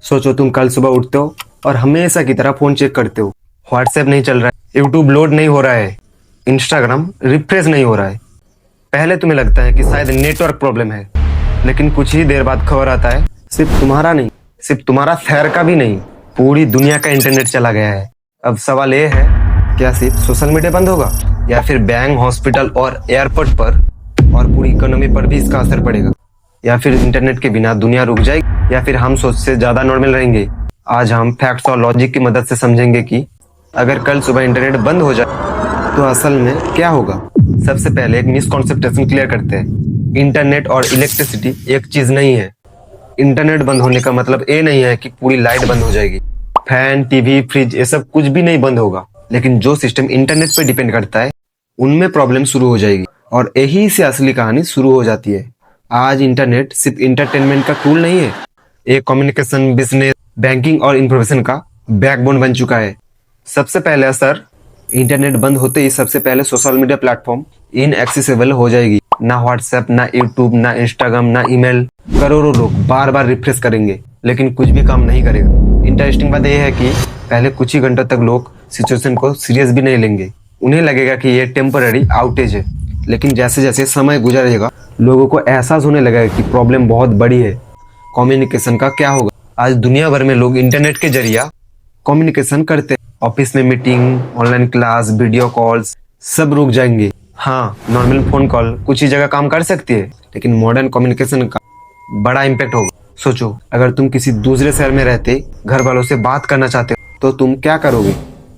सोचो तुम कल सुबह उठते हो और हमेशा की तरह फोन चेक करते हो। व्हाट्सएप नहीं चल रहा है, यूट्यूब लोड नहीं हो रहा है, इंस्टाग्राम रिफ्रेश नहीं हो रहा है। पहले तुम्हें लगता है कि शायद नेटवर्क प्रॉब्लम है, लेकिन कुछ ही देर बाद खबर आता है सिर्फ तुम्हारा नहीं, सिर्फ तुम्हारा शहर का भी नहीं, पूरी दुनिया का इंटरनेट चला गया है। अब सवाल ये है, क्या सिर्फ सोशल मीडिया बंद होगा या फिर बैंक, हॉस्पिटल और एयरपोर्ट पर और पूरी इकोनॉमी पर भी इसका असर पड़ेगा? या फिर इंटरनेट के बिना दुनिया रुक जाएगी या फिर हम सोच से ज्यादा नॉर्मल रहेंगे? आज हम फैक्ट्स और लॉजिक की मदद से समझेंगे कि अगर कल सुबह इंटरनेट बंद हो जाए तो असल में क्या होगा। सबसे पहले एक मिसकॉन्सेप्शन क्लियर करते हैं। इंटरनेट और इलेक्ट्रिसिटी एक चीज नहीं है। इंटरनेट बंद होने का मतलब ये नहीं है कि पूरी लाइट बंद हो जाएगी, फैन, टीवी, फ्रिज, ये सब कुछ भी नहीं बंद होगा। लेकिन जो सिस्टम इंटरनेट पे डिपेंड करता है उनमें प्रॉब्लम शुरू हो जाएगी और यही से असली कहानी शुरू हो जाती है। आज इंटरनेट सिर्फ इंटरटेनमेंट का टूल नहीं है, एक कम्युनिकेशन, बिजनेस, बैंकिंग और इंफॉर्मेशन का बैकबोन बन चुका है। सबसे पहले असर, इंटरनेट बंद होते ही सबसे पहले सोशल मीडिया प्लेटफॉर्म इनएक्सेसिबल हो जाएगी। ना व्हाट्सएप, ना यूट्यूब, ना इंस्टाग्राम, ना ईमेल। करोड़ों लोग बार बार रिफ्रेश करेंगे लेकिन कुछ भी काम नहीं करेगा। इंटरेस्टिंग बात यह है कि पहले कुछ ही घंटों तक लोग सिचुएशन को सीरियस भी नहीं लेंगे। उन्हें लगेगा कि ये टेम्पररी आउटेज है, लेकिन जैसे जैसे समय गुजरेगा लोगों को एहसास होने लगेगा कि प्रॉब्लम बहुत बड़ी है। कम्युनिकेशन का क्या होगा? आज दुनिया भर में लोग इंटरनेट के जरिए कम्युनिकेशन करते हैं। ऑफिस में meeting, online class, video calls सब रुक जाएंगे। हाँ, नॉर्मल फोन कॉल कुछ ही जगह काम कर सकती है, लेकिन मॉडर्न कम्युनिकेशन का बड़ा इम्पैक्ट होगा। सोचो, अगर तुम किसी दूसरे शहर में रहते घर वालों से बात करना चाहते हो तो तुम क्या करोगे?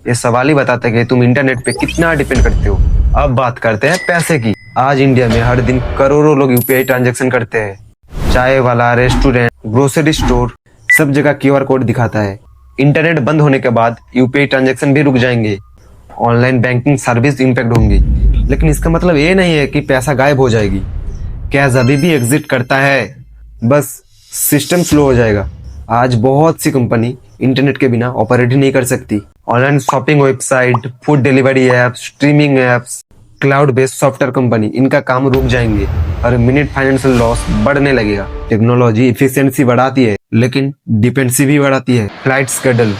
ये सवाल ही बताता है कि तुम इंटरनेट पे कितना डिपेंड करते हो। अब बात करते हैं पैसे की। आज इंडिया में हर दिन करोड़ों लोग यूपीआई ट्रांजैक्शन करते हैं। चाय वाला, रेस्टोरेंट, ग्रोसरी स्टोर, सब जगह क्यूआर कोड दिखाता है। इंटरनेट बंद होने के बाद यूपीआई ट्रांजैक्शन भी रुक जाएंगे, ऑनलाइन बैंकिंग सर्विस इम्पैक्ट होंगी। लेकिन इसका मतलब ये नहीं है कि पैसा गायब हो जाएगी। कैश अभी भी एग्जिट करता है, बस सिस्टम स्लो हो जाएगा। आज बहुत सी कंपनी इंटरनेट के बिना ऑपरेट ही नहीं कर सकती। Online shopping website, food delivery apps, streaming apps, cloud based software company, इनका काम रुक जाएंगे और मिनट फाइनेंशियल लॉस बढ़ने लगेगा। टेक्नोलॉजी इफिशियंसी बढ़ाती है लेकिन डिपेंडेंसी भी बढ़ाती है। Flight schedule,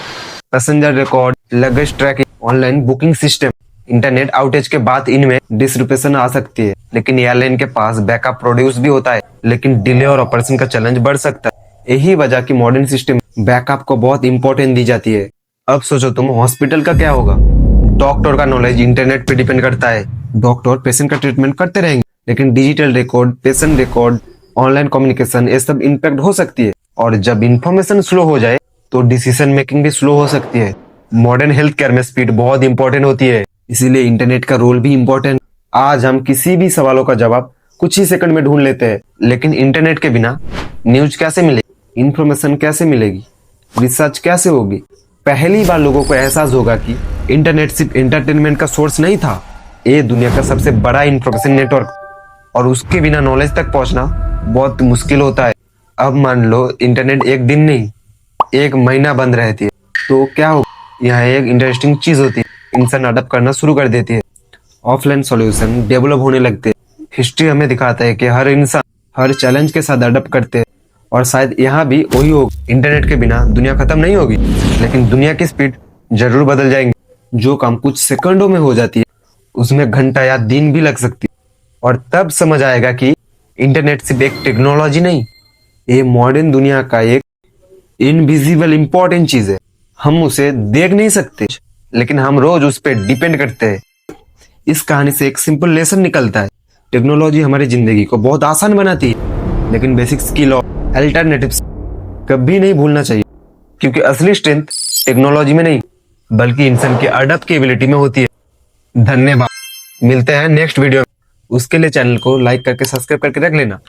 passenger record, luggage tracking, online booking system. Internet outage के बाद इनमें डिसरिपेशन आ सकती है, लेकिन एयरलाइन के पास बैकअप प्रोड्यूस भी होता है। लेकिन डिले और ऑपरेशन का चैलेंज बढ़ सकता है। यही वजह की मॉडर्न सिस्टम बैकअप को बहुत इंपॉर्टेंट दी जाती है। अब सोचो तुम, हॉस्पिटल का क्या होगा? डॉक्टर का नॉलेज इंटरनेट पे डिपेंड करता है। डॉक्टर पेशेंट का ट्रीटमेंट करते रहेंगे, लेकिन digital record, patient record, online communication, ये सब इम्पैक्ट हो सकती है। और जब इंफॉर्मेशन स्लो हो जाए तो डिसीजन मेकिंग भी स्लो हो सकती है। मॉडर्न हेल्थ केयर में स्पीड बहुत इंपॉर्टेंट होती है, इसीलिए इंटरनेट का रोल भी इंपॉर्टेंट। आज हम किसी भी सवालों का जवाब कुछ ही सेकंड में ढूंढ लेते हैं, लेकिन इंटरनेट के बिना न्यूज कैसे मिलेगी, इंफॉर्मेशन कैसे मिलेगी, रिसर्च कैसे होगी? पहली बार लोगों को एहसास होगा कि इंटरनेट सिर्फ एंटरटेनमेंट का सोर्स नहीं था, ये दुनिया का सबसे बड़ा इंफॉर्मेशन नेटवर्क, और उसके बिना नॉलेज तक पहुंचना बहुत मुश्किल होता है। अब मान लो इंटरनेट एक दिन नहीं, एक महीना बंद रहती है, तो क्या होगा? यहाँ एक इंटरेस्टिंग चीज होती है, इंसान अडॉप्ट करना शुरू कर देती है। ऑफलाइन सॉल्यूशन डेवलप होने लगते हैं। हिस्ट्री हमें दिखाता है कि हर इंसान हर चैलेंज के साथ अडॉप्ट करते हैं, और शायद यहाँ भी वही होगा। इंटरनेट के बिना दुनिया खत्म नहीं होगी, लेकिन दुनिया की स्पीड जरूर बदल जाएंगे। जो काम कुछ सेकंडों में हो जाती है उसमें घंटा या दिन भी लग सकती है। और तब समझ आएगा कि इंटरनेट सिर्फ एक टेक्नोलॉजी नहीं, ये मॉडर्न दुनिया का एक इनविजिबल इंपॉर्टेंट चीज है। हम उसे देख नहीं सकते, लेकिन हम रोज उस पर डिपेंड करते हैं। इस कहानी से एक सिंपल लेसन निकलता है, टेक्नोलॉजी हमारी जिंदगी को बहुत आसान बनाती है, लेकिन बेसिक स्किल और अल्टरनेटिव्स कभी नहीं भूलना चाहिए, क्योंकि असली स्ट्रेंथ टेक्नोलॉजी में नहीं बल्कि इंसान की अडॉप्ट की एबिलिटी में होती है। धन्यवाद, मिलते हैं नेक्स्ट वीडियो में। उसके लिए चैनल को लाइक करके सब्सक्राइब करके रख लेना।